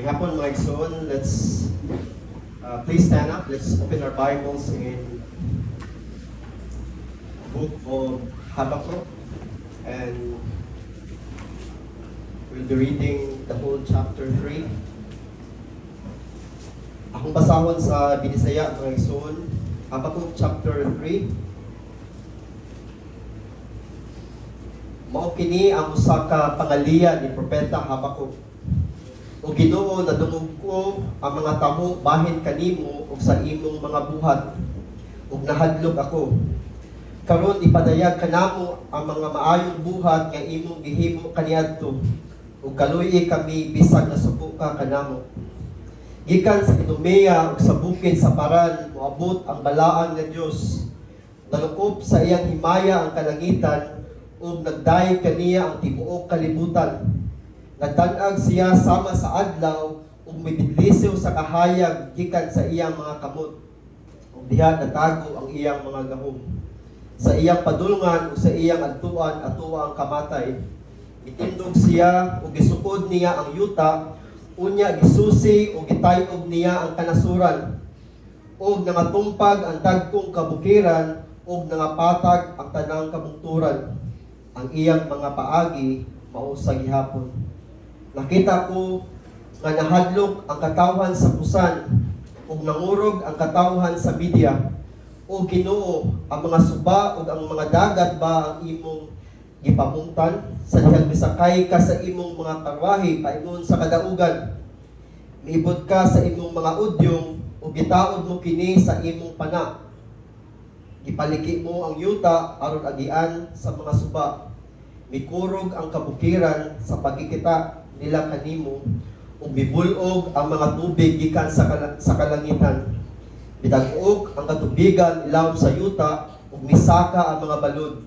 hapon mga igsoon, let's please stand up. Let's open our Bibles in book of Habakkuk, and we'll be reading the whole chapter 3. Akong basahon sa Binisaya mga igsoon, Habakkuk chapter 3. Mao kini ang usa ka pangalian ni propeta Habakkuk. O Ginoo, nadungog ko ang mga taho bahin kanimo ug sa imong mga buhat, ug nahadlok ako. Karon ipadayag kanamo ang mga maayong buhat nga imong gihimo kaniadto, ug kaluoy kami bisag nasuko ka kanamo. Gikan sa Idumea ug sa bukid sa Paran moabot ang balaan nga Dios. Nalukop sa iyang himaya ang kalangitan, ug nagdayeg kaniya ang tibuok kalibutan. Nagtan-ag siya sama sa adlaw ug mibidlisiw sa kahayag gikan sa iyang mga kamot. Ug diha natago ang iyang mga gahom. Sa iyang padulngan ug sa iyang adtuan atuwa ang kamatay. Itindog siya ug gisukod niya ang yuta, unya gisusi ug gitay-og niya ang kanasuran. Ug nangatumpag ang dagkong kabukiran ug nangapatag ang tanang kabungturan. Ang iyang mga paagi mao sa gihapon. Nakita ko nga nahadlok ang katawhan sa pusan ug nangurog ang katawhan sa media. O Ginoo, ang mga suba ug ang mga dagat ba ang imong gipamungtan sa dihang misakay ka sa imong mga karwahe paingon sa kadaugan. Miibot ka sa imong mga udyong ug gitaod mo kini sa imong pana. Gipaliki mo ang yuta aron agian sa mga suba. Mikurog ang kabukiran sa pagkikita nila kanimo, ug mibulog ang mga tubig gikan sa kalangitan. Bitag-og ang katubigan ilawom sa yuta, ug misaka ang mga balod.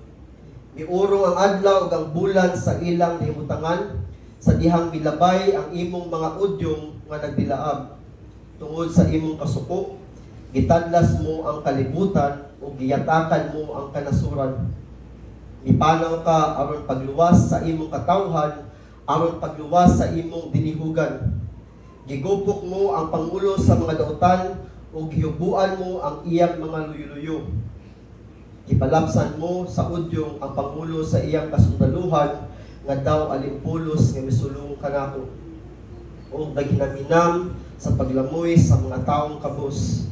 Miurong ang adlaw ug ang bulan sa ilang nahimutangan, sa dihang milabay ang imong mga udyong nga nagdilaab. Tungod sa imong kasuko, gitadlas mo ang kalibutan ug giyatakan mo ang kanasuran. Mipanaw ka aron pagluwas sa imong katawhan, aron pagluwas sa imong dinihugan. Gigupok mo ang pangulo sa mga dautan ug gihubuan mo ang iyang mga luyo-luyo. Ipalapsan mo sa udyong ang pangulo sa iyang kasundaluhan nga daw alimpulos nga misulong kanako. Ug naghinam-hinam sa paglamoy sa mga taong kabus.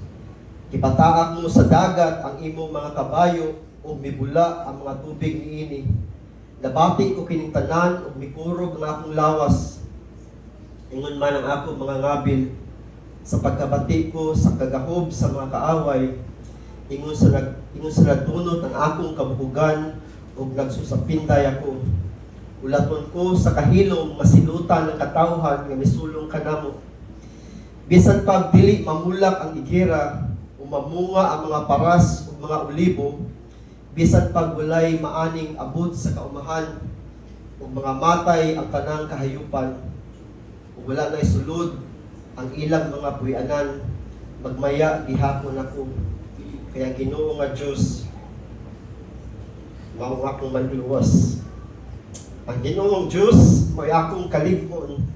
Ipataak mo sa dagat ang imong mga kabayo ug mibula ang mga tubig niini. Nabati ko kining tanan ug mikurog ang akong lawas. Ingon man ang ako mga ngabil sa pagkabati ko sa kagahob sa mga kaaway. Ingon sa nagdunot ang akong kabuhugan ug nagsusapinday ako. Ulaton ko sa kahilom masilutan ng katawhan nga misulong kanamo. Bisan pag dili mamulak ang igira o mamunga ang mga paras ug mga olibo, bisan pag walay maaning abot sa kaumahan, ug mga matay ang tanang kahayupan, ug wala na isulod ang ilang mga puy-anan, magmaya gihapon ako. Kaya Ginoo nga Dios, mao nga akong manluwas. Ang Ginoong Dios mo'y akong kalibon.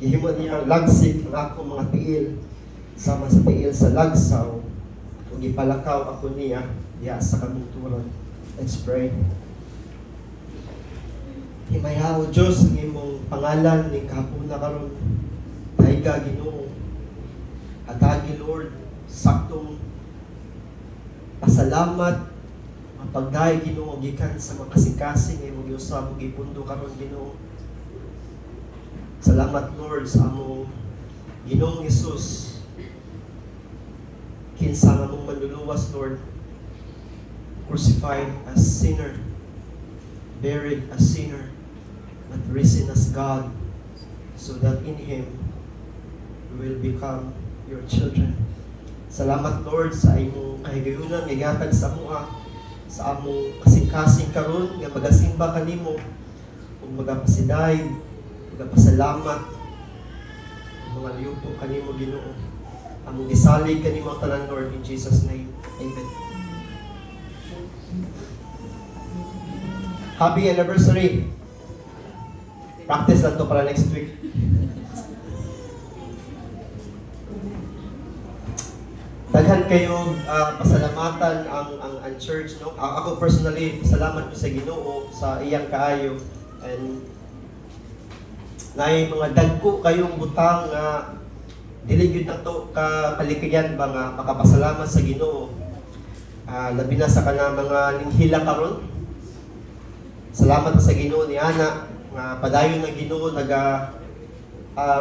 Gihimo niya ang lagsik ang akong mga tiil, sama sa tiil sa lagsaw, ug ipalakaw ako niya diya sa kabungturan. Let's pray. Himayaw Diyos ang imong pangalan ni kahapon na karon. Daiga Ginoo. Atagi Lord, saktong pasalamat ang pagdaay Ginoo gikan sa mga kasing-kasing nga imong giusab ug gipundo karon Ginoo. Salamat Lord sa among Ginoong Hesus. Kinsa nga mong manluluwas Lord, crucified as sinner, buried as sinner, but risen as God, so that in Him we will become your children. Salamat Lord sa imong kahigayunan nga gihatag sa amoa, sa among kasing-kasing karon nga magasimba kanimo ug magapasiday, magapasalamat, mga liyupo kanimo Ginoo. Among gisalig kanimo ang tanan Lord, in Jesus name. Amen. Happy anniversary. Practice lang to para next week. Daghan kayo pasalamatan ang church, no? Ako personally, salamat ko sa Ginoo sa iyang kaayo, and naay mga dagko kayong butang nga dili gyud nato ka kalikayan ba nga makapasalamat sa Ginoo. Labi na sa kana mga linghila karon. Salamat sa Ginoo ni ana nga padayon ng Ginoo naga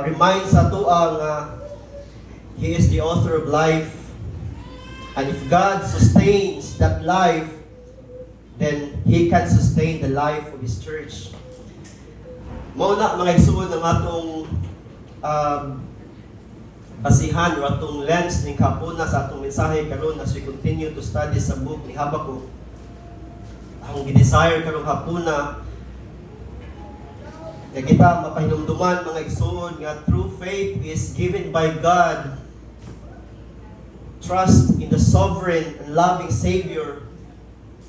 remind sa tuwa nga He is the author of life. And if God sustains that life, then He can sustain the life of His church. Mauna mga igsuon ng atong basihan o atong lens ng kapuna sa atong mensahe karon as we continue to study sa book ni Habakkuk. Ang gidesire karong hapuna nga kita mapahinumduman mga igsuon nga true faith is given by God. Trust in the sovereign and loving Savior.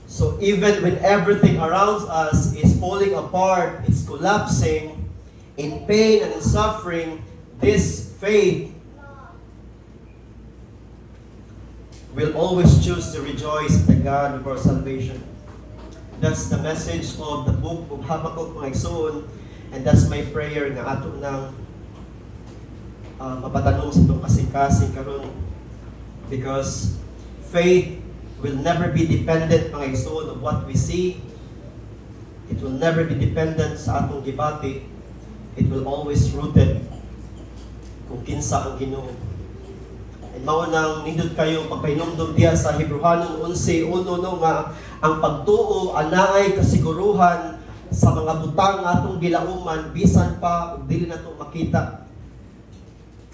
So even when everything around us is falling apart, it's collapsing, in pain and in suffering, this faith will always choose to rejoice in the God of our salvation. That's the message of the book of Habakkuk mga igsoon, and that's my prayer nga ato nang mapatanong sa itong kasing-kasing karon. Because faith will never be dependent mga igsoon of what we see. It will never be dependent sa atong gibati. It will always rooted kung kinsa ang Ginoo. And mao nang nindot kayo pagpahinumdum diya sa Hebrehanon 11:1 no nga ang pagtuo anaay kasiguruhan sa mga butang atong gilauman bisan pa ug dili nato makita.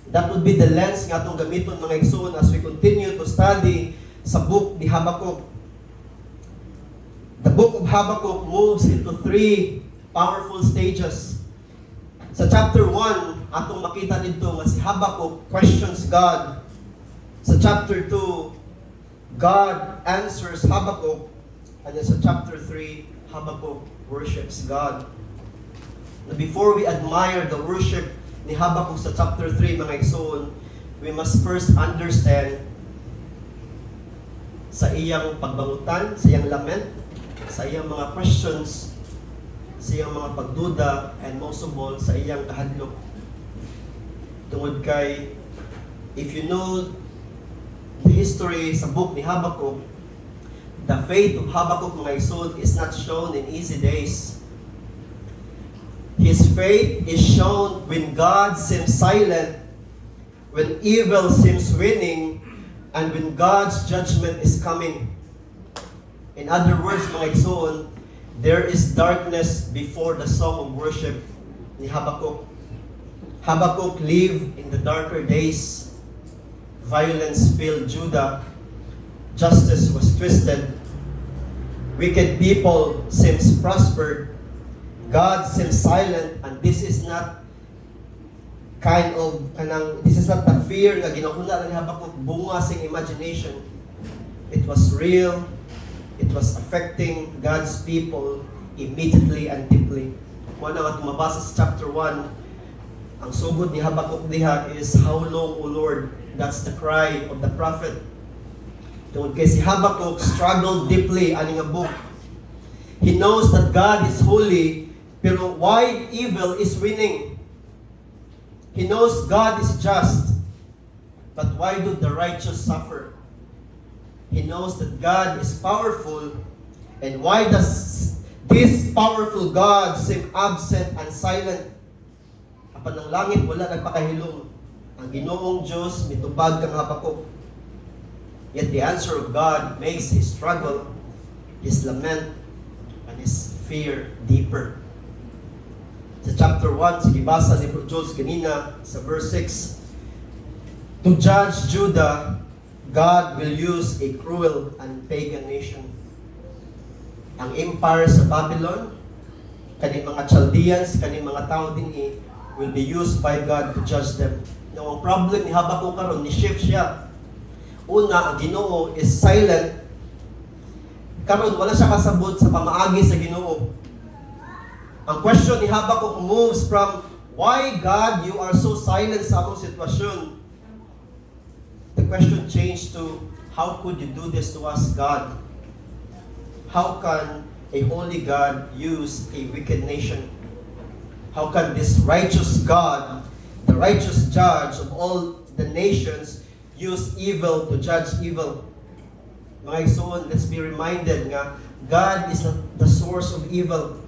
That would be the lens nga atong gamiton mga igsoon as we continue to study sa book ni Habakkuk. The book of Habakkuk moves into 3 powerful stages. Sa chapter 1, atong makita dito nga si Habakkuk questions God. Sa chapter 2, God answers Habakkuk. And then sa chapter 3, Habakkuk worships God. Now before we admire the worship ni Habakkuk sa chapter 3 mga igsoon, we must first understand sa iyang pagbangutan, sa iyang lament, sa iyang mga questions, sa iyang mga pagduda, and most of all, sa iyang kahadlok. Tungod kay, if you know the history sa book ni Habakkuk, the faith of Habakkuk mga igsoon is not shown in easy days. His faith is shown when God seems silent, when evil seems winning, and when God's judgment is coming. In other words, mga igsoon, there is darkness before the song of worship ni Habakkuk. Habakkuk lived in the darker days. Violence filled Judah. Justice was twisted. Wicked people seems prospered. God seems silent, and this is not this is not the fear nga ginahuna ni Habakkuk bunga sing imagination. It was real. It was affecting God's people immediately and deeply. Muna nga tumabasa sa chapter 1, ang sugod ni Habakkuk diha is, "How long, O Lord?" That's the cry of the prophet. Tungod kay si Habakkuk struggled deeply ani nga book. He knows that God is holy, pero why evil is winning? He knows God is just, but why do the righteous suffer? He knows that God is powerful, and why does this powerful God seem absent and silent? Apan ng langit wala nagpakahilom. Ang Ginoong Diyos mitubag kang Habakkuk. Yet the answer of God makes his struggle, his lament, and his fear deeper. Sa chapter 1, sige basa ni Bro Jules kanina sa verse 6. To judge Judah, God will use a cruel and pagan nation. Ang empire sa Babylon, kani mga Chaldeans, kani mga tao din will be used by God to judge them. Now, ang problem ni Habakkuk karon ni shift siya. Una, ang Ginoo is silent. Karon wala siya kasabot sa pamaagi sa Ginoo. Ang question ni Habakkuk moves from, why God you are so silent sa akong sitwasyon? the question changed to, how could you do this to us, God? How can a holy God use a wicked nation? How can this righteous God, the righteous judge of all the nations, use evil to judge evil? Mga igsoon, let's be reminded nga, God is not the source of evil.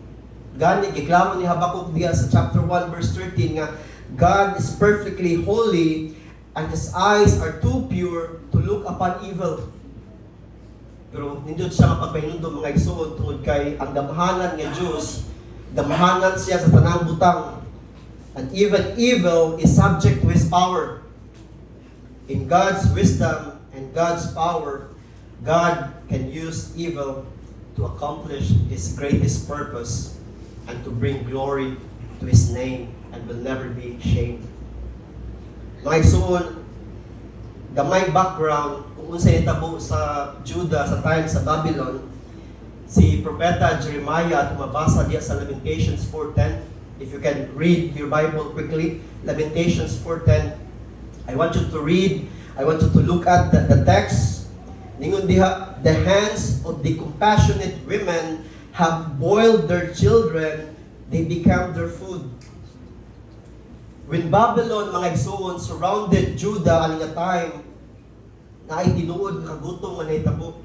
Gani, giklamo ni Habakkuk diya sa chapter 1 verse 13 nga, God is perfectly holy and His eyes are too pure to look upon evil. Pero nindot siya mapagpahinundo mga igsoon tungod kay ang gamhanan nga Diyos, gamhanan siya sa tanang butang. And even evil is subject to His power. In God's wisdom and God's power, God can use evil to accomplish His greatest purpose and to bring glory to His name and will never be shamed. Mga igsoon, gamay background kung unsay nitabo sa Judah sa time sa Babylon, si Propeta Jeremiah tumabasa diya sa Lamentations 4:10. If you can read your Bible quickly, Lamentations 4:10. I want you to read, I want you to look at the text. Ningon diha, the hands of the compassionate women have boiled their children, they become their food. When Babylon, mga igsoon, surrounded Judah aning nga time, na ay tinuod kagutom nga nahitabo.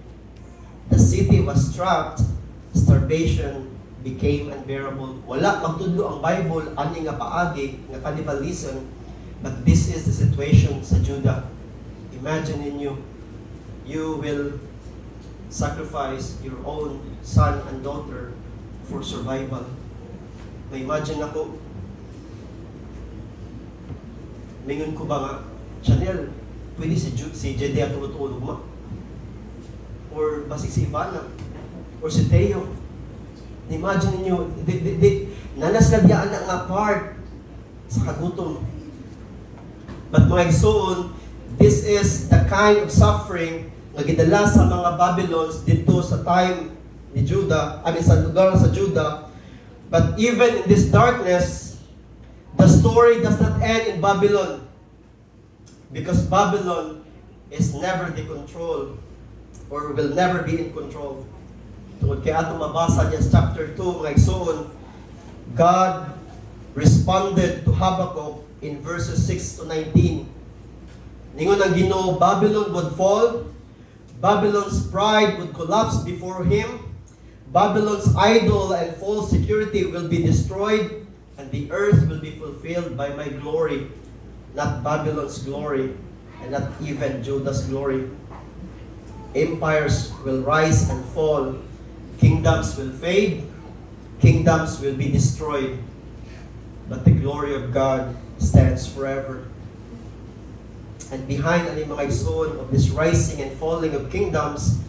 The city was trapped, starvation became unbearable. Wala magtudlo ang Bible ani nga paagi nga cannibalism, but this is the situation sa Judah. Imagine ninyo, you will sacrifice your own son and daughter for survival. May imagine ako, mingon ko ba nga, Chanel, pwede si Jedea tulutulog ma? Or basig si Ivana? Or si Teo? Imagine niyo, nanas na diyaan na nga part sa kagutom. But mga igsoon, this is the kind of suffering na gidala sa mga Babylons dito sa time ni Judah, sa lugar sa Judah. But even in this darkness, the story does not end in Babylon, because Babylon is never the control or will never be in control. Tungod kay ato mabasa niya sa chapter 2, mga igsoon, God responded to Habakkuk in verses 6 to 19. Ningon ang Ginoo, Babylon would fall, Babylon's pride would collapse before him, Babylon's idol and false security will be destroyed, and the earth will be fulfilled by my glory, not Babylon's glory, and not even Judah's glory. Empires will rise and fall, kingdoms will fade, kingdoms will be destroyed, but the glory of God stands forever. And behind ang mga igsoon of this rising and falling of kingdoms,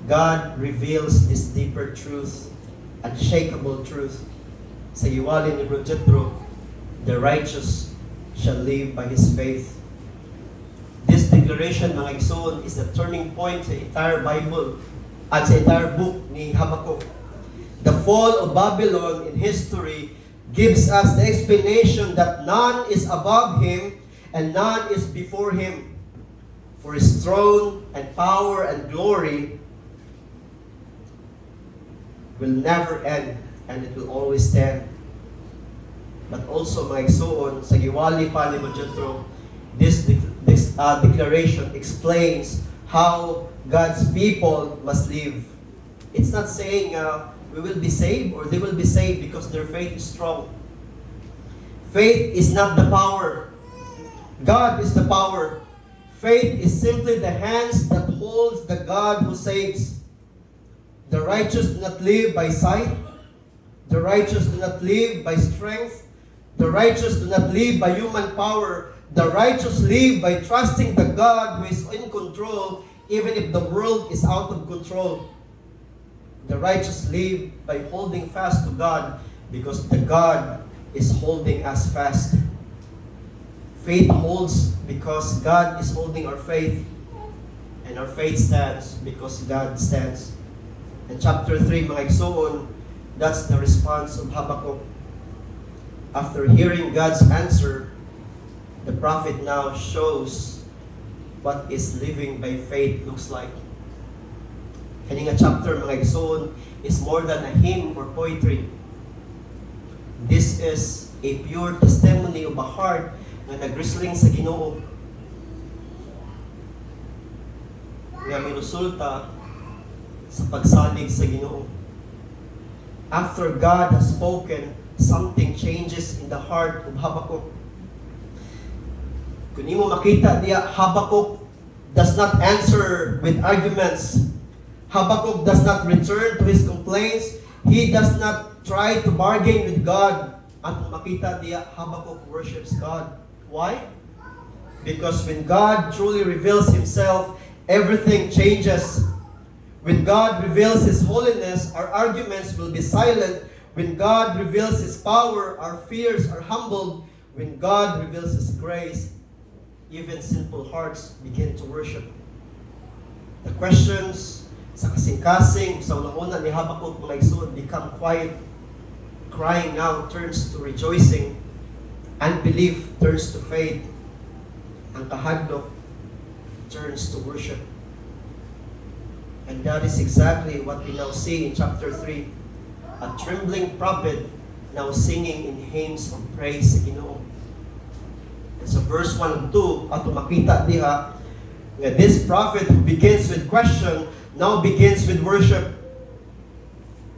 God reveals this deeper truth, unshakable truth. Sa iwalin ni Bro Jethro, the righteous shall live by his faith. This declaration, mga igsoon, is the turning point sa entire Bible at sa entire book ni Habakkuk. The fall of Babylon in history gives us the explanation that none is above him and none is before him. For his throne and power and glory will never end, and it will always stand. But also, mga igsoon, sa giwali pa ni Jethro, this declaration explains how God's people must live. It's not saying we will be saved or they will be saved because their faith is strong. Faith is not the power. God is the power. Faith is simply the hands that holds the God who saves. The righteous do not live by sight. The righteous do not live by strength. The righteous do not live by human power. The righteous live by trusting the God who is in control, even if the world is out of control. The righteous live by holding fast to God because the God is holding us fast. Faith holds because God is holding our faith, and our faith stands because God stands. In chapter 3, mga igsoon, that's the response of Habakkuk. After hearing God's answer, the prophet now shows what is living by faith looks like. Kani nga chapter mga igsoon is more than a hymn or poetry. This is a pure testimony of a heart na nagrisling sa Ginoo. Nga minusulta sa pagsalig sa Ginoo. After God has spoken, something changes in the heart of Habakkuk. Kung mo makita diya, Habakkuk does not answer with arguments. Habakkuk does not return to his complaints. He does not try to bargain with God. At kung makita diya, Habakkuk worships God. Why? Because when God truly reveals Himself, everything changes. When God reveals His holiness, our arguments will be silent. When God reveals His power, our fears are humbled. When God reveals His grace, even simple hearts begin to worship. The questions sa kasing-kasing sa unang-una ni Habakkuk mga igsoon become quiet. Crying now turns to rejoicing. Unbelief turns to faith. Ang kahadlok turns to worship. And that is exactly what we now see in chapter 3. A trembling prophet now singing in hymns of praise sa Ginoo. And sa verse 1 and 2, ato makita diha nga this prophet who begins with question now begins with worship.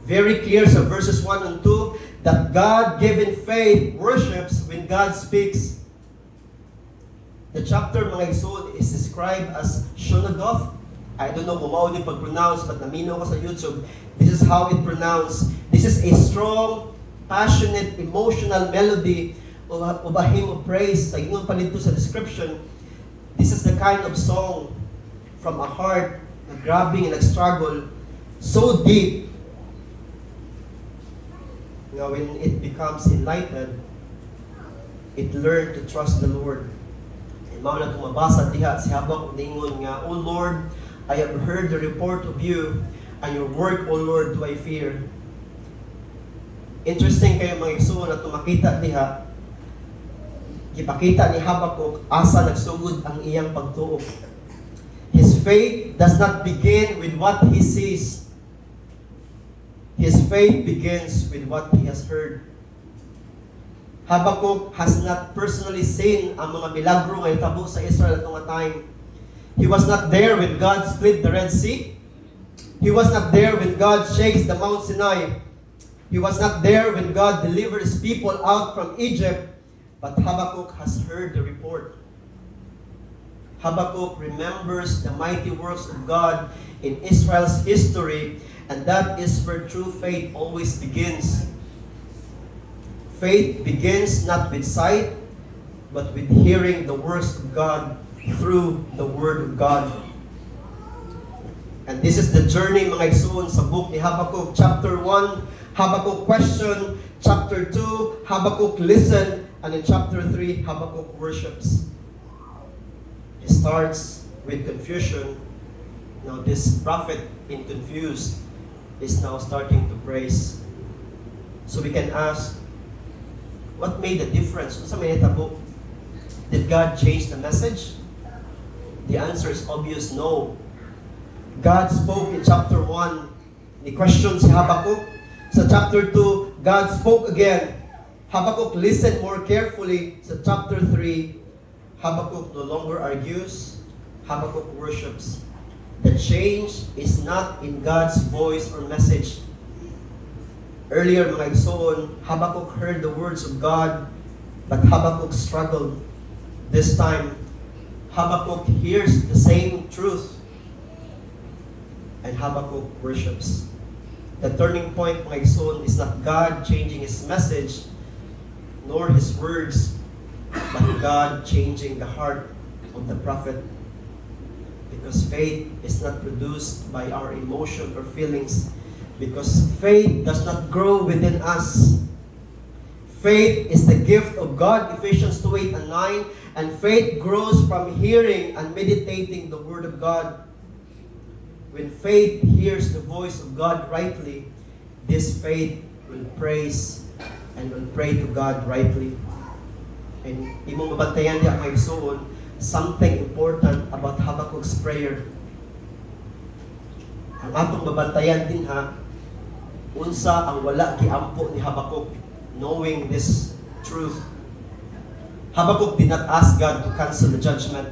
Very clear sa verses 1 and 2 that God-given faith worships when God speaks. The chapter mga igsoon is described as Shonagoth. I don't know kung mao ni pag-pronounce, but naminaw ko sa YouTube. This is how it pronounced. This is a strong, passionate, emotional melody of a hymn of praise. Like yung palito sa description, this is the kind of song from a heart na grabbing and nag-struggle so deep na when it becomes enlightened, it learned to trust the Lord. And mao na itong mabasa diha si Habakkuk ningon nga, O Lord, I have heard the report of you, and your work, O Lord, do I fear. Interesting kayo mga igsoon na tumakita diha, gipakita ni Habakkuk asa nagsugod ang iyang pagtuo. His faith does not begin with what he sees. His faith begins with what he has heard. Habakkuk has not personally seen ang mga milagro nga itabo sa Israel at mga time. He was not there when God split the Red Sea. He was not there when God shakes the Mount Sinai. He was not there when God delivered His people out from Egypt. But Habakkuk has heard the report. Habakkuk remembers the mighty works of God in Israel's history, and that is where true faith always begins. Faith begins not with sight, but with hearing the works of God through the Word of God. And this is the journey mga igsoon sa book ni Habakkuk. Chapter 1, Habakkuk question. Chapter 2, Habakkuk listen. And in chapter 3, Habakkuk worships. He starts with confusion. Now this prophet, in confused, is now starting to praise. So we can ask, what made the difference? Sa may hitabo? Did God change the message? The answer is obvious, no. God spoke in chapter 1. Ni question si Habakkuk. Sa chapter 2, God spoke again. Habakkuk listened more carefully. Sa chapter 3, Habakkuk no longer argues. Habakkuk worships. The change is not in God's voice or message. Earlier, mga igsoon, Habakkuk heard the words of God, but Habakkuk struggled. This time, Habakkuk hears the same truth, and Habakkuk worships. The turning point, mga igsoon, is not God changing His message, nor His words, but God changing the heart of the prophet. Because faith is not produced by our emotion or feelings, because faith does not grow within us. Faith is the gift of God, Ephesians 2:8 and 9, and faith grows from hearing and meditating the Word of God. When faith hears the voice of God rightly, this faith will praise and will pray to God rightly. And imong mabantayan niya kay Igsoon, something important about Habakkuk's prayer. Ang atong babantayan din unsa ang wala giampo ni Habakkuk, knowing this truth. Habakkuk did not ask God to cancel the judgment.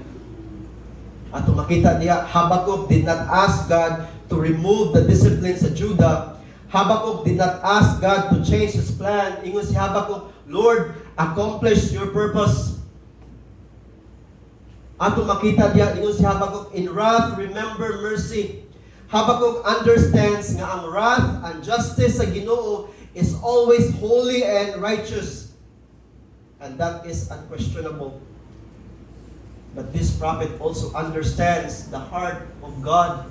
At makita niya, Habakkuk did not ask God to remove the discipline sa Judah. Habakkuk did not ask God to change His plan. Ingon si Habakkuk, Lord, accomplish your purpose. At makita niya, ingon si Habakkuk, in wrath, remember mercy. Habakkuk understands nga ang wrath and justice sa Ginoo is always holy and righteous. And that is unquestionable. But this prophet also understands the heart of God.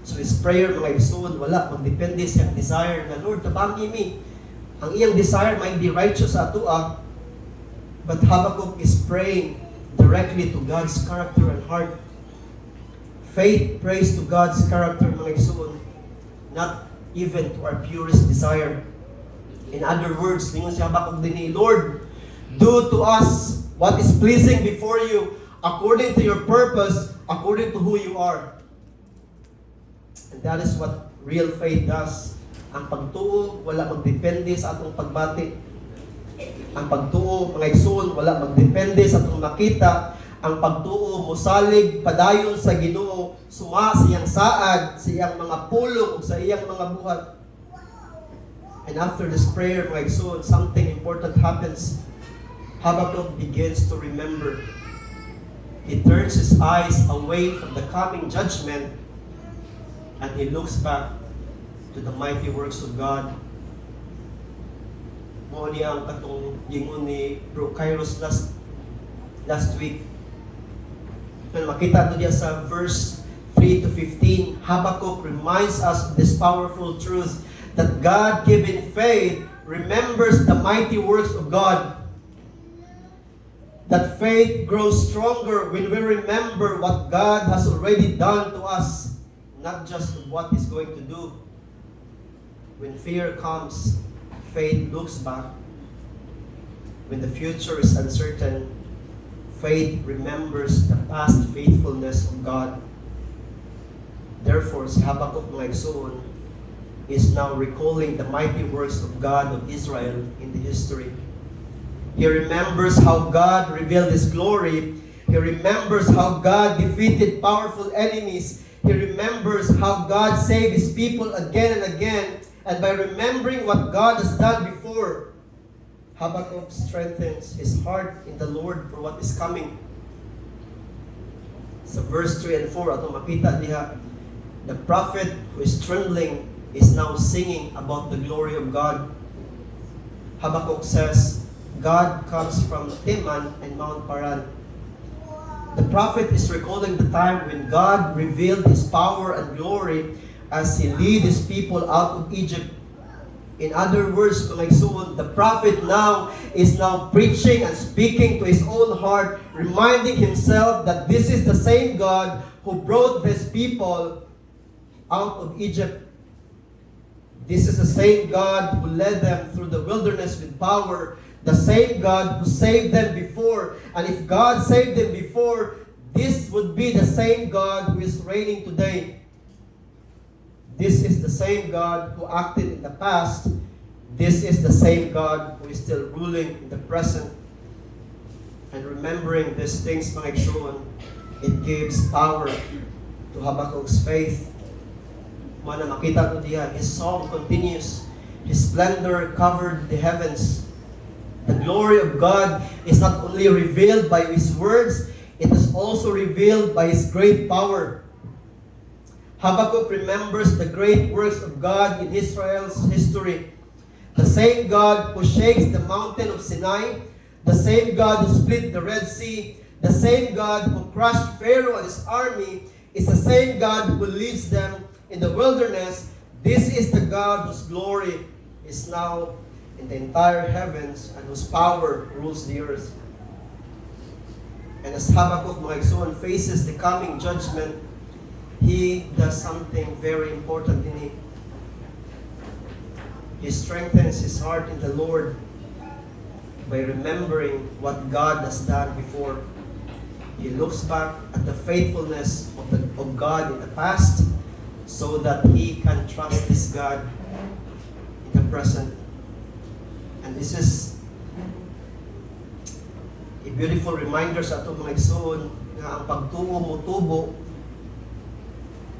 So his prayer, mga igsoon, wala magdepende sa desire na, Lord, tabangi mi. Ang iyang desire might be righteous ato but Habakkuk is praying directly to God's character and heart. Faith prays to God's character, mga igsoon, not even to our purest desire. In other words, lingon si Habakkuk din, Lord, do to us what is pleasing before you, according to your purpose, according to who you are. And that is what real faith does. Ang pagtuo, wala magdepende sa atong pagbati. Ang pagtuo, mga igsoon, wala magdepende sa atong makita. Ang pagtuo, musalig, padayon sa Ginoo, suma sa iyang saad, sa iyang mga pulong, sa iyang mga buhat. And after this prayer, mga igsoon, something important happens. Habakkuk begins to remember. He turns his eyes away from the coming judgment and he looks back to the mighty works of God. Mo ni ang katong gingon ni Bro Kairos last week. Makita ito diya sa verse 3 to 15. Habakkuk reminds us of this powerful truth that God-given faith remembers the mighty works of God. That faith grows stronger when we remember what God has already done to us, not just what He's going to do. When fear comes, faith looks back. When the future is uncertain, faith remembers the past faithfulness of God. Therefore, si Habakkuk, mga igsoon, is now recalling the mighty works of God of Israel in the history. He remembers how God revealed His glory. He remembers how God defeated powerful enemies. He remembers how God saved His people again and again. And by remembering what God has done before, Habakkuk strengthens his heart in the Lord for what is coming. Sa verse 3 and 4, atong makita diha, the prophet who is trembling is now singing about the glory of God. Habakkuk says, God comes from Teman and Mount Paran. The prophet is recalling the time when God revealed His power and glory as He led His people out of Egypt. In other words, mga igsoon, the prophet is now preaching and speaking to his own heart, reminding himself that this is the same God who brought His people out of Egypt. This is the same God who led them through the wilderness with power, the same God who saved them before. And if God saved them before, this would be the same God who is reigning today. This is the same God who acted in the past. This is the same God who is still ruling in the present. And remembering these things, mga igsoon, it gives power to Habakkuk's faith. Mana makita ko diya, his song continues. His splendor covered the heavens. The glory of God is not only revealed by His words, it is also revealed by His great power. Habakkuk remembers the great works of God in Israel's history. The same God who shakes the mountain of Sinai, the same God who split the Red Sea, the same God who crushed Pharaoh and his army, is the same God who leads them in the wilderness. This is the God whose glory is now in the entire heavens and whose power rules the earth. And as Habakkuk, mga igsoon, faces the coming judgment, he does something very important in it. He strengthens his heart in the Lord by remembering what God has done before. He looks back at the faithfulness of God in the past so that he can trust this God in the present. And this is a beautiful reminder sa atong mga igsoon nga ang pagtuo mo tubo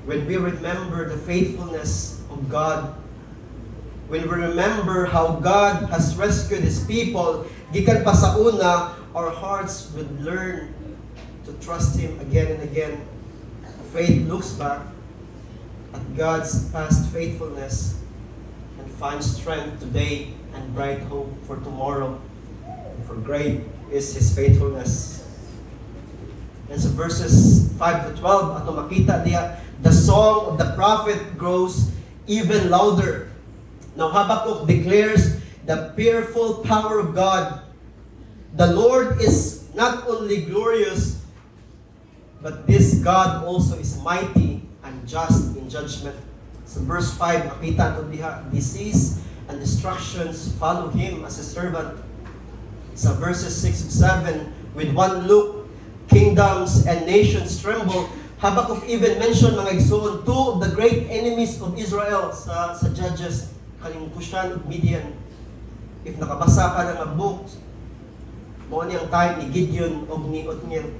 when we remember the faithfulness of God, when we remember how God has rescued His people, gikan pa sa una, our hearts would learn to trust Him again and again. Faith looks back at God's past faithfulness and finds strength today and bright hope for tomorrow. For great is His faithfulness. And so verses 5 to 12, ato makita diya, the song of the prophet grows even louder. Now Habakkuk declares the fearful power of God. The Lord is not only glorious, but this God also is mighty and just in judgment. So verse 5, makita ito diha, disease and destructions follow him as a servant. Sa verses 6 and 7, with one look, kingdoms and nations tremble. Habakkuk even mentioned mga igsoon, two of the great enemies of Israel sa Judges, kaning Cushan ug Midian. If nakabasa ka ng book, mo niyang time ni Gideon ug ni Othniel.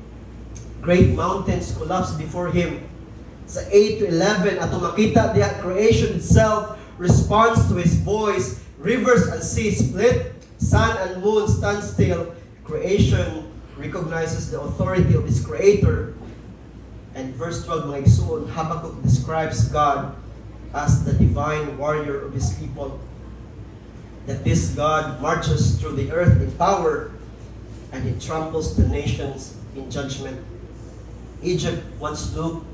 Great mountains collapsed before him. Sa 8 to 11, ato makita diya, creation itself responds to his voice. Rivers and seas split, sun and moon stand still. Creation recognizes the authority of its creator. And verse 12, mga igsoon, Habakkuk describes God as the divine warrior of His people. That this God marches through the earth in power and He tramples the nations in judgment. Egypt once looked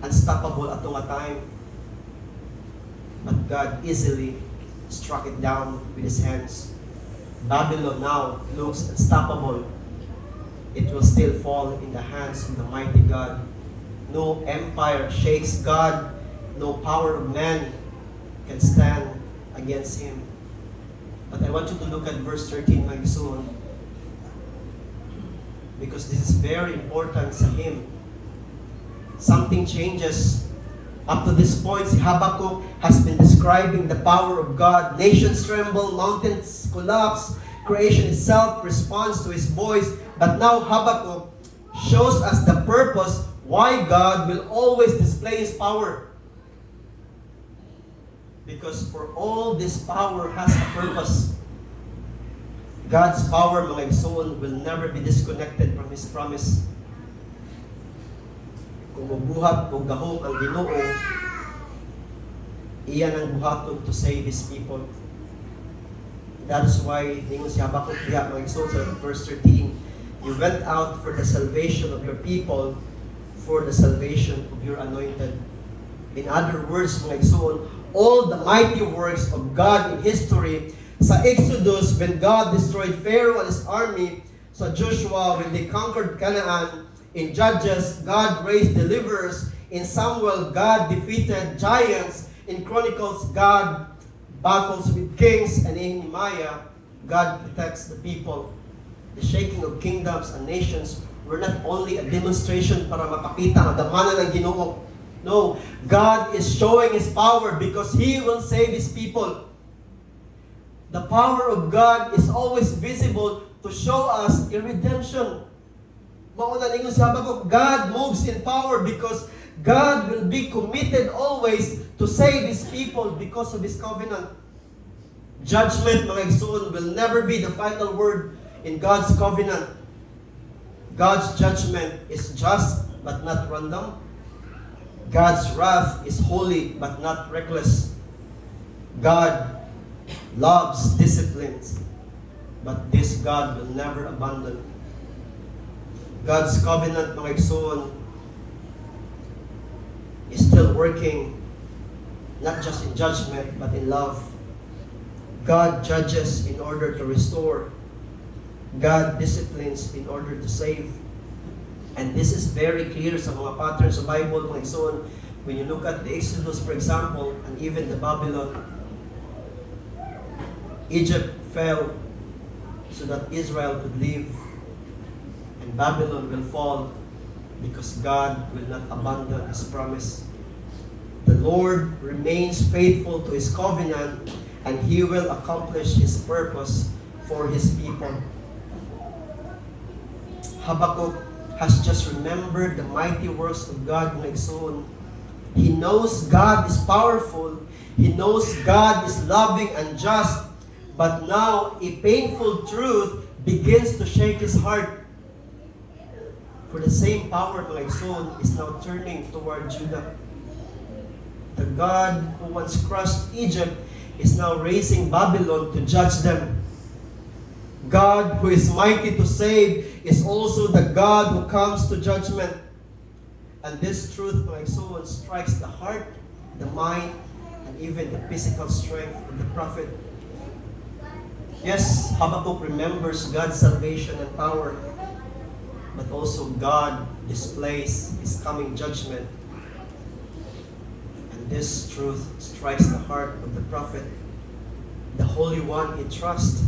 unstoppable at a time, but God easily struck it down with His hands. Babylon now looks unstoppable. It will still fall in the hands of the mighty God. No empire shakes God. No power of man can stand against Him. But I want you to look at verse 13, my son, because this is very important sa him. Something changes. Up to this point, si Habakkuk has been describing the power of God. Nations tremble, mountains collapse, creation itself responds to His voice. But now Habakkuk shows us the purpose why God will always display His power. Because for all this power has a purpose. God's power, mga igsoon, will never be disconnected from His promise. Kung mabuhat o gahom ang Ginoo, iyan ang buhaton to save His people. That is why, ningon si Habakkuk diha, mga igsoon, sa verse 13, you went out for the salvation of your people, for the salvation of your anointed. In other words, mga igsoon, all the mighty works of God in history, sa Exodus, when God destroyed Pharaoh and his army, sa Joshua, when they conquered Canaan, in Judges, God raised deliverers, in Samuel, God defeated giants, in Chronicles, God battles with kings, and in Nehemiah, God protects the people. The shaking of kingdoms and nations were not only a demonstration para makapita ang damanan ng Ginoo. No, God is showing His power because He will save His people. The power of God is always visible to show us a redemption. Mauna ninyo sa Habakkuk, God moves in power because God will be committed always to save His people because of His covenant. Judgment, mga igsoon, will never be the final word in God's covenant. God's judgment is just but not random. God's wrath is holy but not reckless. God loves disciplines, but this God will never abandon. God's covenant, mga igsoon, is still working, not just in judgment, but in love. God judges in order to restore. God disciplines in order to save. And this is very clear sa mga patterns sa Bible, mga igsoon. When you look at the Exodus, for example, and even the Babylon, Egypt fell so that Israel could live, and Babylon will fall because God will not abandon His promise. The Lord remains faithful to His covenant, and He will accomplish His purpose for His people. Habakkuk has just remembered the mighty works of God in Exon. He knows God is powerful. He knows God is loving and just. But now, a painful truth begins to shake his heart. For the same power of Exon is now turning toward Judah. The God who once crushed Egypt is now raising Babylon to judge them. God who is mighty to save is also the God who comes to judgment. And this truth, my soul, strikes the heart, the mind, and even the physical strength of the prophet. Yes, Habakkuk remembers God's salvation and power, but also God displays His coming judgment. And this truth strikes the heart of the prophet. The Holy One he trusts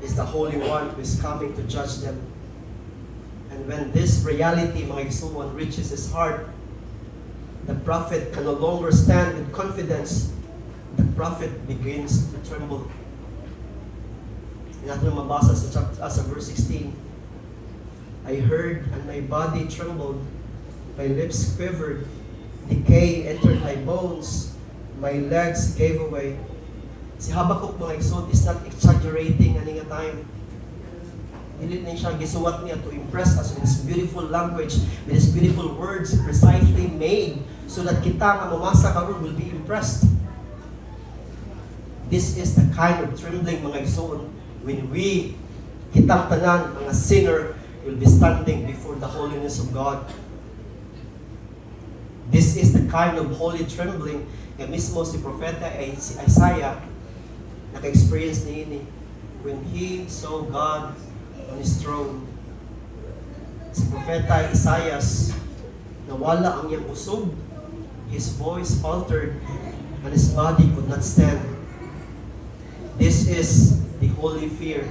is the Holy One who is coming to judge them. And when this reality, mga igsoon, reaches his heart, the prophet can no longer stand with confidence. The prophet begins to tremble. Natin mabasa sa verse 16. I heard and my body trembled, my lips quivered, decay entered my bones, my legs gave away. Si Habakkuk, mga igsoon, is not exaggerating ani nga time. Dili na siya gisuwat niya to impress us with this beautiful language, with these beautiful words precisely made so that kita nga mamasa karon will be impressed. This is the kind of trembling, mga igsoon, when we, kitang tanan, mga sinner, will be standing before the holiness of God. This is the kind of holy trembling nga mismo si Propeta si Isaiah naka-experience niini when he saw God on His throne. Si Propeta Isaiah, nawala ang iyang usog, his voice faltered, and his body could not stand. This is the holy fear.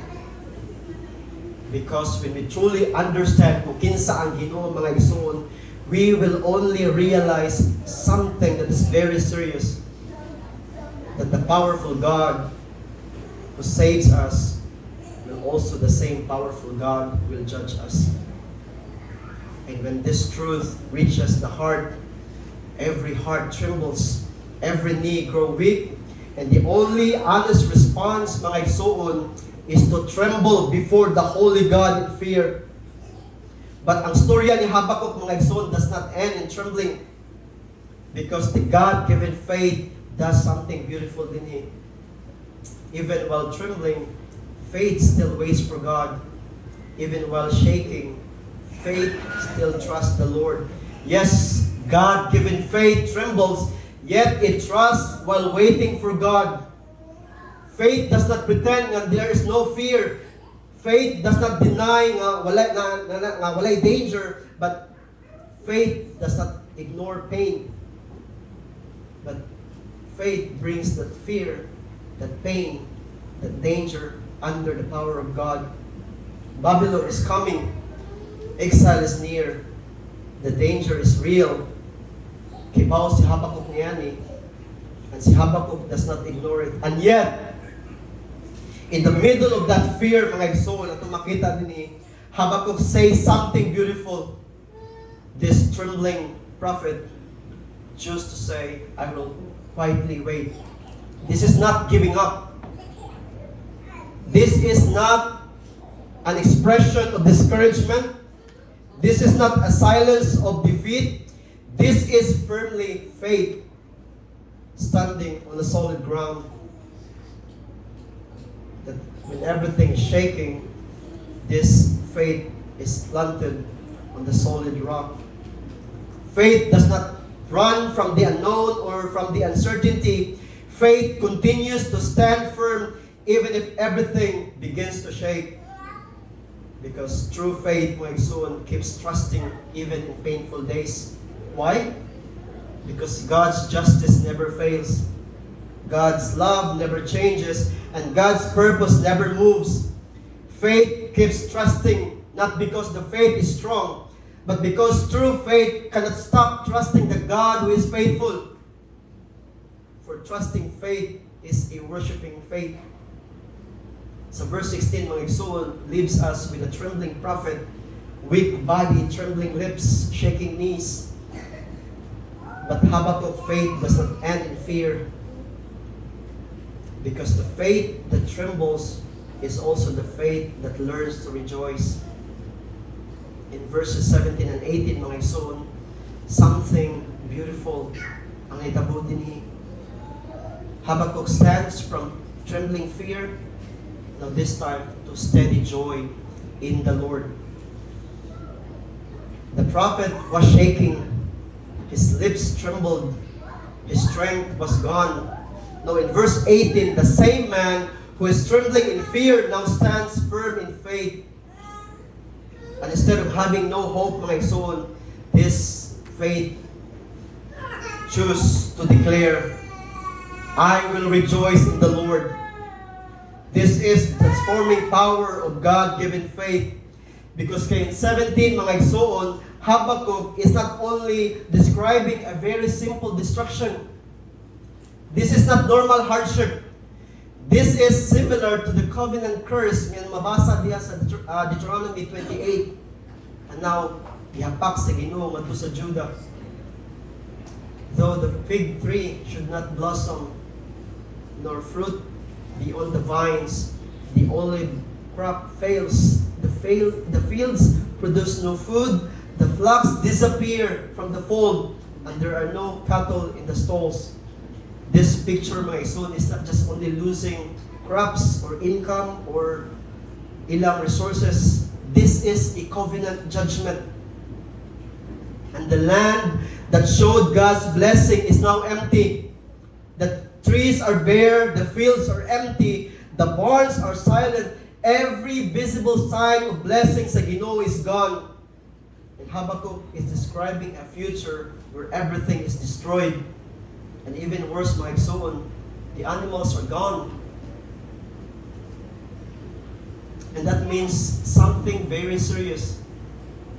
Because when we truly understand kung kinsa ang Ginoo, mga igsoon, we will only realize something that is very serious. That the powerful God who saves us will also the same powerful God will judge us. And when this truth reaches the heart, every heart trembles, every knee grows weak, and the only honest response, mga igsoon, is to tremble before the holy God in fear. But ang storya ni Habakkuk, mga igsoon, does not end in trembling, because the God-given faith does something beautiful in him. Even while trembling, faith still waits for God. Even while shaking, faith still trusts the Lord. Yes, God-given faith trembles, yet it trusts while waiting for God. Faith does not pretend that there is no fear. Faith does not deny nga walay danger, but faith does not ignore pain. But faith brings that fear, that pain, that danger under the power of God. Babylon is coming. Exile is near. The danger is real. Kibaw si Habakkuk niyani, and si Habakkuk does not ignore it. And yet, in the middle of that fear, mga igsoon, at makita din Habakkuk says something beautiful. This trembling prophet chose to say, I will quietly wait. This is not giving up. This is not an expression of discouragement. This is not a silence of defeat. This is firmly faith standing on the solid ground. That when everything is shaking, this faith is planted on the solid rock. Faith does not run from the unknown or from the uncertainty. Faith continues to stand firm even if everything begins to shake. Because true faith, my son, keeps trusting even in painful days. Why? Because God's justice never fails. God's love never changes, and God's purpose never moves. Faith keeps trusting, not because the faith is strong, but because true faith cannot stop trusting the God who is faithful. For trusting faith is a worshiping faith. So verse 16, mga igsoon, leaves us with a trembling prophet, weak body, trembling lips, shaking knees. But Habakkuk faith does not end in fear, because the faith that trembles is also the faith that learns to rejoice. In verses 17 and 18, mga igsoon, something beautiful ang itabo dinhi. Habakkuk stands from trembling fear, now this time to steady joy in the Lord. The prophet was shaking, his lips trembled, his strength was gone. Now in verse 18, the same man who is trembling in fear now stands firm in faith. And instead of having no hope, mga igsoon, his faith choose to declare, I will rejoice in the Lord. This is transforming power of God-given faith. Because kay 17, mga igsoon, Habakkuk is not only describing a very simple destruction. This is not normal hardship. This is similar to the covenant curse nga mabasa diha sa Deuteronomy 28. And now, ihapak sa Ginoo ngadto sa Judah. Though the fig tree should not blossom, nor fruit be on the vines, the olive crop fails, the fields produce no food, the flocks disappear from the fold, and there are no cattle in the stalls. This picture, mga igsoon, is not just only losing crops or income or ilang resources. This is a covenant judgment. And the land that showed God's blessing is now empty. The trees are bare, the fields are empty, the barns are silent. Every visible sign of blessing sa Ginoo is gone. And Habakkuk is describing a future where everything is destroyed. And even worse, mga igsoon, the animals are gone. And that means something very serious.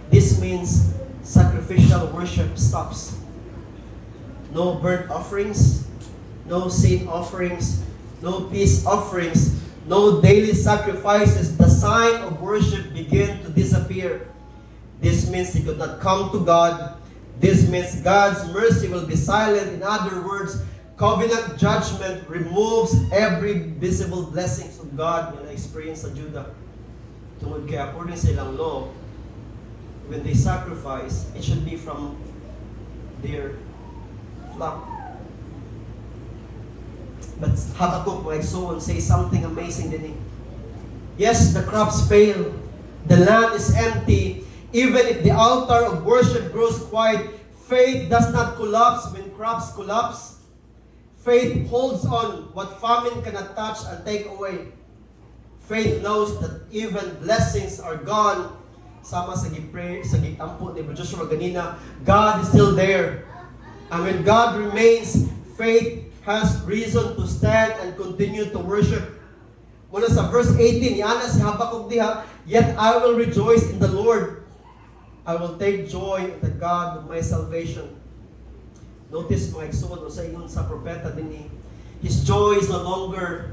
This means sacrificial worship stops. No burnt offerings, no sin offerings, no peace offerings, no daily sacrifices. The sign of worship began to disappear. This means he could not come to God. This means God's mercy will be silent. In other words, covenant judgment removes every visible blessings of God na na-experience sa Judah. Tungod kaya according sa ilang law, when they sacrifice, it should be from their flock. But Habakkuk, mga igsoon, say something amazing din. Yes, the crops fail. The land is empty. Even if the altar of worship grows quiet, faith does not collapse when crops collapse. Faith holds on what famine cannot touch and take away. Faith knows that even blessings are gone. Sama sa gitampo ni Joshua ganina, God is still there. And when God remains, faith has reason to stand and continue to worship. Mula sa verse 18, yana si Habakkuk diha, yet I will rejoice in the Lord. I will take joy in the God of my salvation. Notice mga igsoon o sa ingon sa propeta din his joy is no longer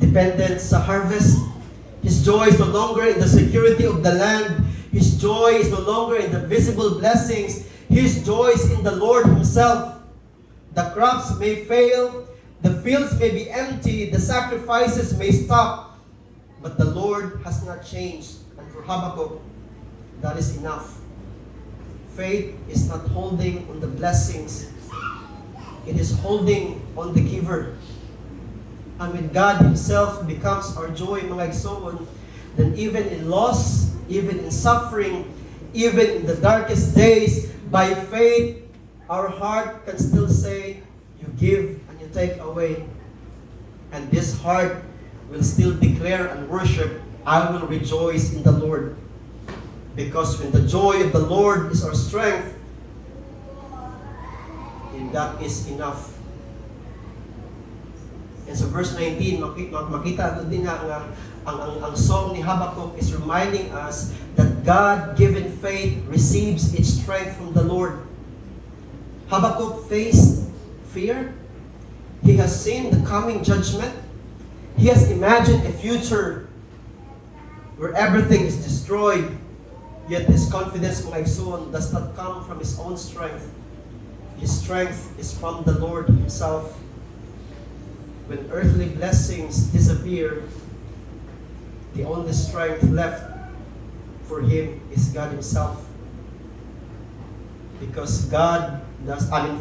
dependent sa harvest. His joy is no longer in the security of the land. His joy is no longer in the visible blessings. His joy is in the Lord Himself. The crops may fail, the fields may be empty, the sacrifices may stop, but the Lord has not changed. And for Habakkuk, that is enough. Faith is not holding on the blessings. It is holding on the giver. And when God Himself becomes our joy, mga igsoon, then even in loss, even in suffering, even in the darkest days, by faith, our heart can still say, you give and you take away. And this heart will still declare and worship, I will rejoice in the Lord. Because when the joy of the Lord is our strength, then that is enough. And sa verse 19, makita din nga ang song ni Habakkuk is reminding us that God-given faith receives its strength from the Lord. Habakkuk faced fear. He has seen the coming judgment. He has imagined a future where everything is destroyed. Yet his confidence, mga igsoon, does not come from his own strength. His strength is from the Lord Himself. When earthly blessings disappear, the only strength left for him is God Himself. Because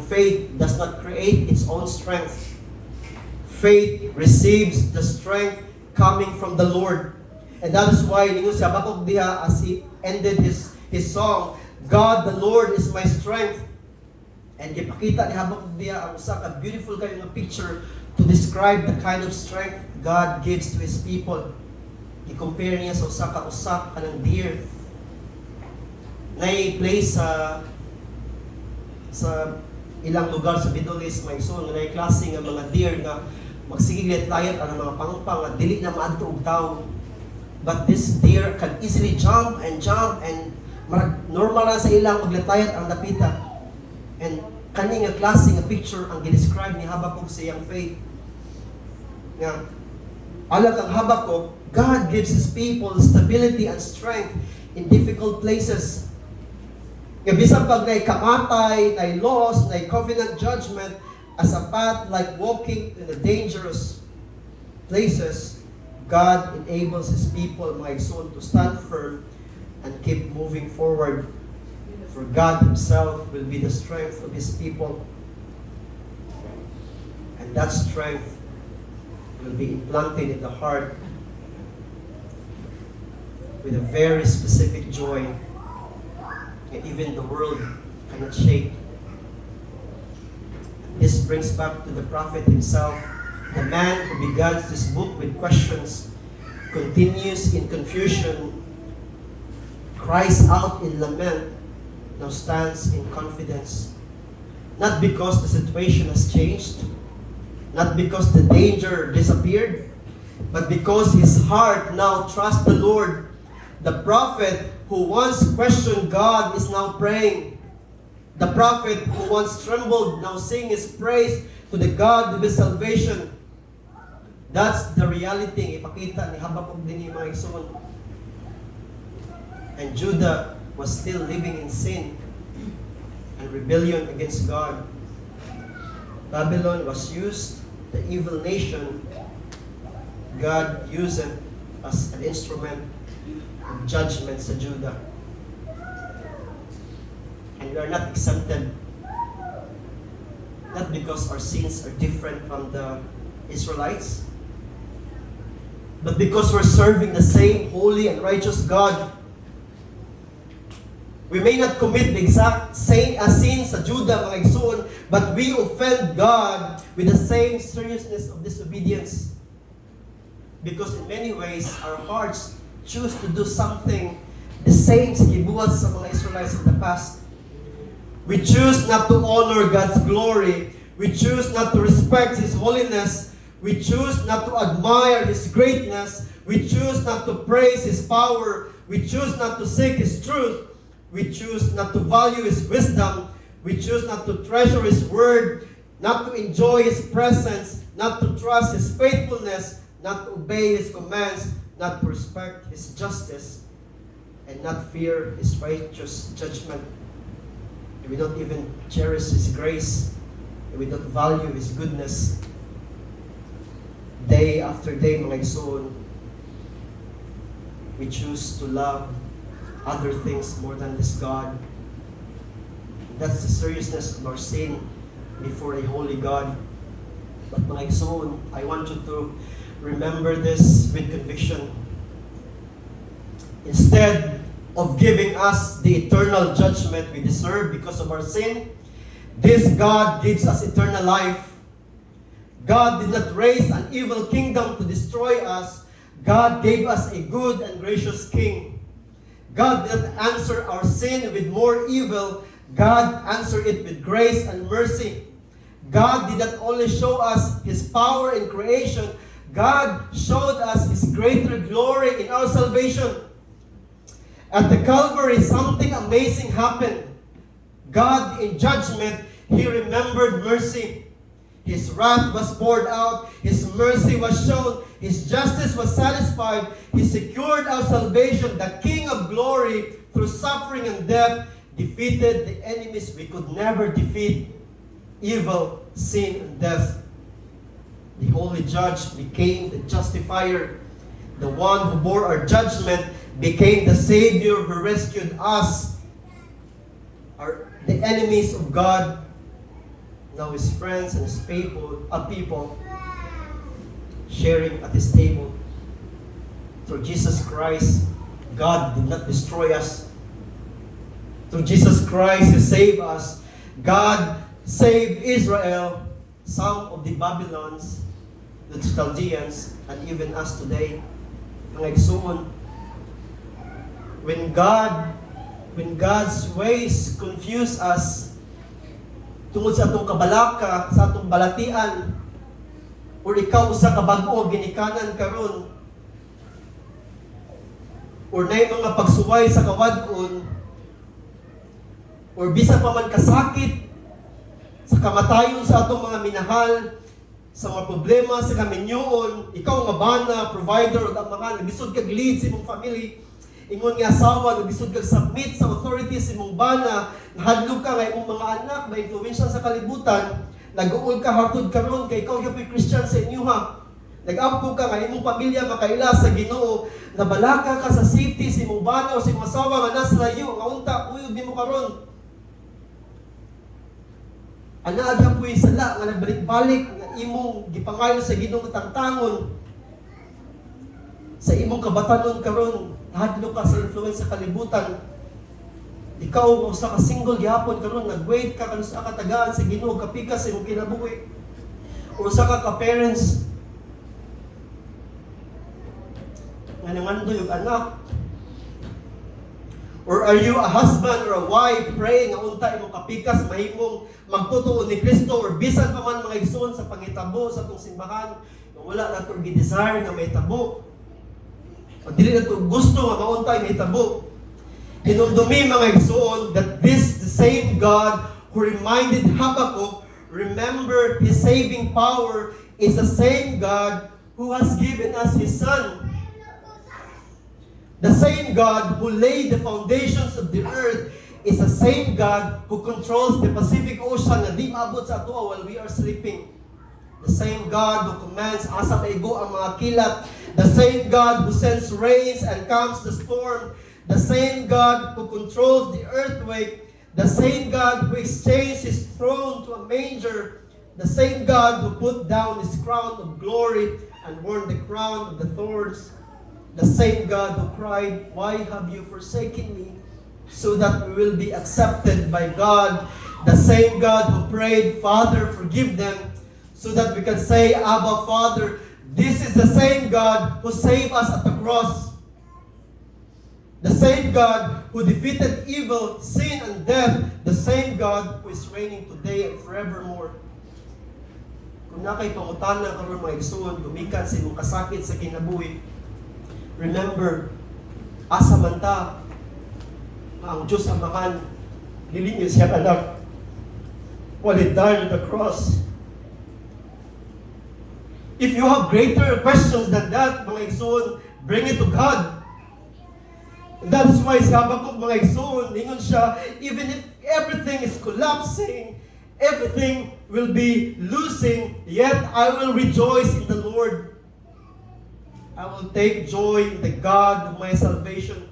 faith does not create its own strength. Faith receives the strength coming from the Lord. And that is why ningon si Habakkuk diha as he ended his song, God the Lord is my strength. And gipakita ni Habakkuk diha ang usa ka beautiful kayo nga picture to describe the kind of strength God gives to His people. I-compare niya sa usa ka ng deer na i-place sa ilang lugar sa Middle East, may igsoon nga klase nga mga deer nga magsigiglit layat ang mga pangpang nga dili na maadto og tawo. But this deer can easily jump and normal na sa ilang maglatayat ang napita. And kani nga klase nga picture ang gi-describe ni Habakkuk sa iyang faith. Nga alag ang Habakkuk, God gives His people stability and strength in difficult places. Nga bisan pag na'y kamatay, na'y loss, na'y covenant judgment, as a path like walking in the dangerous places, God enables His people, mga igsoon, to stand firm and keep moving forward. For God Himself will be the strength of His people. And that strength will be implanted in the heart with a very specific joy that even the world cannot shake. This brings back to the prophet himself, the man who begins this book with questions, continues in confusion, cries out in lament, now stands in confidence. Not because the situation has changed, not because the danger disappeared, but because his heart now trusts the Lord. The prophet who once questioned God is now praying. The prophet who once trembled now sings his praise to the God of his salvation. That's the reality ipakita ni Habakkuk din yung mga igsoon. And Judah was still living in sin and rebellion against God. Babylon was used, the evil nation, God used it as an instrument of judgment sa Judah. And we are not exempted, not because our sins are different from the Israelites, but because we're serving the same holy and righteous God. We may not commit the exact same sins sa Judah, mga igsoon, but we offend God with the same seriousness of disobedience. Because in many ways, our hearts choose to do something the same sa gibuhat sa mga Israelites in the past. We choose not to honor God's glory. We choose not to respect His holiness. We choose not to admire His greatness. We choose not to praise His power. We choose not to seek His truth. We choose not to value His wisdom. We choose not to treasure His word, not to enjoy His presence, not to trust His faithfulness, not to obey His commands, not to respect His justice, and not fear His righteous judgment. And we don't even cherish His grace, and we don't value His goodness. Day after day, mga igsoon, we choose to love other things more than this God. That's the seriousness of our sin before a holy God. But mga igsoon, I want you to remember this with conviction. Instead of giving us the eternal judgment we deserve because of our sin, this God gives us eternal life. God did not raise an evil kingdom to destroy us. God gave us a good and gracious King. God did not answer our sin with more evil. God answered it with grace and mercy. God did not only show us His power in creation, God showed us His greater glory in our salvation. At the Calvary, something amazing happened. God, in judgment, He remembered mercy. His wrath was poured out. His mercy was shown. His justice was satisfied. He secured our salvation. The King of glory, through suffering and death, defeated the enemies we could never defeat: evil, sin, and death. The holy judge became the justifier. The one who bore our judgment became the Savior who rescued us, the enemies of God, now His friends and His people sharing at His table. Through Jesus Christ, God did not destroy us. Through Jesus Christ, He saved us. God saved Israel, some of the Babylons, the Chaldeans, and even us today. Mga igsoon, when God's ways confuse us tungod sa atong kabalaka, sa atong balatian, or ikaw usa ka bag-o ginikanan karon, or nay mga pagsuway sa kawad-on, or bisan pa man kasakit sa kamatayon sa atong mga minahal, sa mga problema sa kaminyoon, ikaw nga bana, provider, o mga nagisod kag lead sa imong family, ingon nga asawa, nagisod kag submit sa authorities sa imong bana, nahadlok ka nga imong mga anak, ma-influensya sa kalibutan, nag-uol ka hatod karon kay ikaw gyud Christian sa inyo ha. Nag-ampo ka nga imong pamilya makaila sa Ginoo, nabalaka ka sa safety sa imong bana o sa imong asawa nga nasa layo, nga unta kuyog nimo karon. Ana agya puy sala nga nagbalik-balik nga imong gipangayo sa Ginoo tangtangon sa imong kabatanon karon, nahadlok ka sa influence sa kalibutan. Ikaw usa ka single gihapon karon, nag-wait ka kanus ka tagaan sa Ginoo, kapika sa imong kinabuhi. O usa ka parents nga nangandoy og anak. Or are you a husband or a wife praying nga unta imong kapikas mahimong magtutuo ni Kristo, or bisan pa man mga igsoon sa pangitabo sa atong simbahan nga wala na to gi-desire nga may tabo. O dili na to gusto nga mauntay may tabo. Hinumdumi mga igsoon that this the same God who reminded Habakkuk, remember His saving power, is the same God who has given us His Son. The same God who laid the foundations of the earth is the same God who controls the Pacific Ocean na di maabot sa ato while we are sleeping. The same God who commands asa maigo ang mga kilat. The same God who sends rains and calms the storm. The same God who controls the earthquake. The same God who exchanged His throne to a manger. The same God who put down His crown of glory and worn the crown of the thorns. The same God who cried, "Why have you forsaken me?" so that we will be accepted by God. The same God who prayed, "Father, forgive them," so that we can say, "Abba, Father." This is the same God who saved us at the cross. The same God who defeated evil, sin, and death. The same God who is reigning today and forevermore. Kung na kay pangutanan karon mga igsoon, gumikan sa imong kasakit sa kinabuhi, remember, asa man ta, ang Diyos Amahan, dili niya siya anak. While He died on the cross. If you have greater questions than that, mga igsoon, bring it to God. And that's why si Habakkuk, mga igsoon, ingon siya, even if everything is collapsing, everything will be losing, yet I will rejoice in the Lord. I will take joy in the God of my salvation.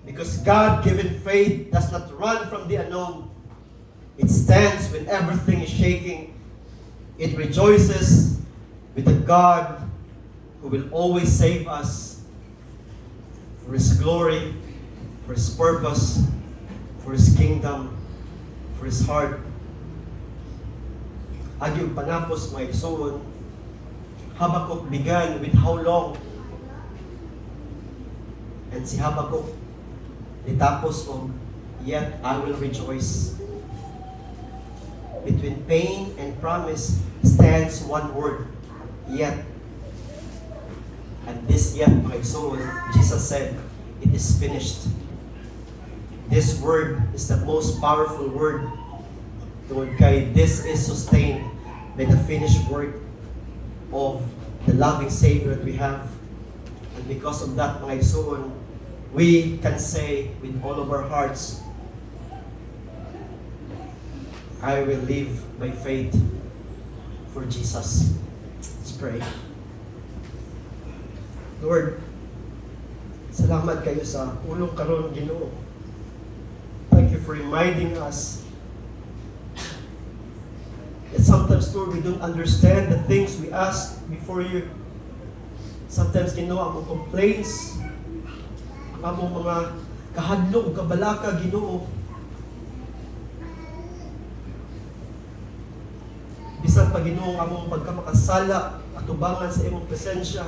Because God-given faith does not run from the unknown. It stands when everything is shaking. It rejoices with the God who will always save us for His glory, for His purpose, for His kingdom, for His heart. Agyong panapos mga igsoon, Habakkuk began with how long? And si Habakkuk ditapos og, yet I will rejoice. between pain and promise stands one word, yet. And this yet, my soul, Jesus said, it is finished. This word is the most powerful word. Tungod kay this is sustained by the finished work of the loving Savior that we have. And because of that, mga igsoon, we can say with all of our hearts, I will live by faith for Jesus. Let's pray. Lord, salamat kayo sa ulong karon, Ginoo. Thank you for reminding us that sometimes, Lord, we don't understand the things we ask before you. Sometimes, Ginoo, ang complaints, ang mga kahadlok, kabalaka, Ginoo. Bisan pa, Ginoo, ang pagkamakasala at tubangan sa imong presensya.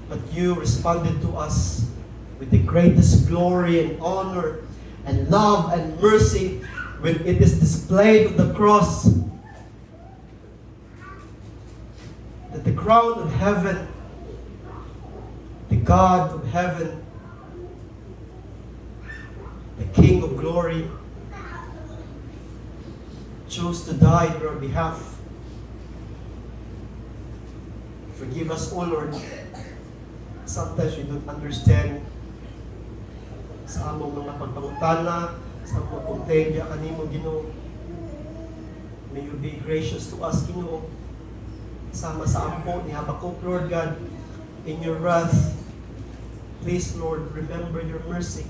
But you responded to us with the greatest glory and honor and love and mercy when it is displayed on the cross. That the crown of heaven, the God of heaven, the King of glory, chose to die on our behalf. Forgive us, O Lord. Sometimes we don't understand sa among mga pagpangutana, sa among pagpangutaya kanimo, Ginoo. May you be gracious to us, Ginoo. Sama sa ampo ni Habakkuk, Lord God, in your wrath. Please, Lord, remember your mercy.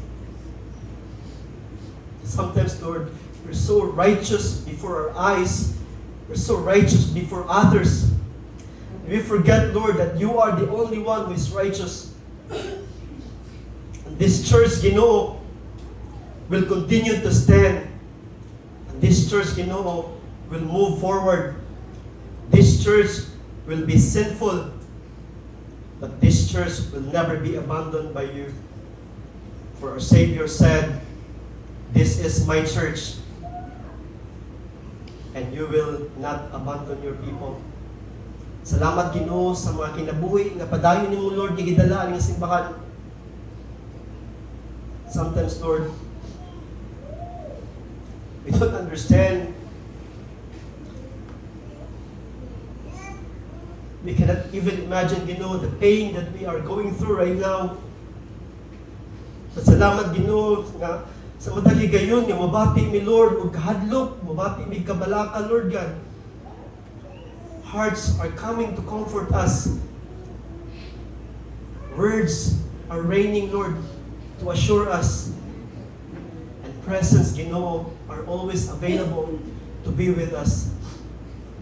Sometimes, Lord, we're so righteous before our eyes. We're so righteous before others. We forget, Lord, that you are the only one who is righteous. And this church, Ginoo, will continue to stand. And this church, Ginoo, will move forward. This church will be sinful, but this church will never be abandoned by you. For our Savior said, this is my church, and you will not abandon your people. Salamat, Ginoo, sa mga kinabuhi nga padayon nimo, Lord, gidala ang simbahan. Sometimes, Lord, we don't understand. We cannot even imagine, Ginoo, the pain that we are going through right now. But salamat, Ginoo, nga sa matagi gayon, nga mabati mi, Lord, ug kahadlok, mabati mi kabalaka, Lord God. Hearts are coming to comfort us. Words are raining, Lord, to assure us. And presence, Ginoo, are always available to be with us,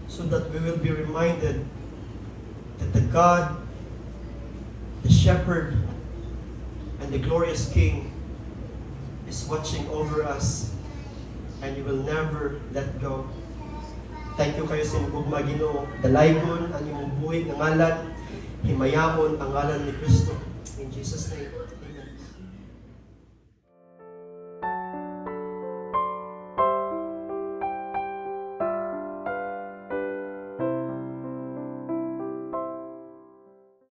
so that we will be reminded that the God, the Shepherd, and the glorious King is watching over us, and you will never let go. Thank you kayo sa inyong Ginoo. Dalaygon ang inyong buhay ng ngalan. Himayamon ang ngalan ni Kristo. In Jesus' name.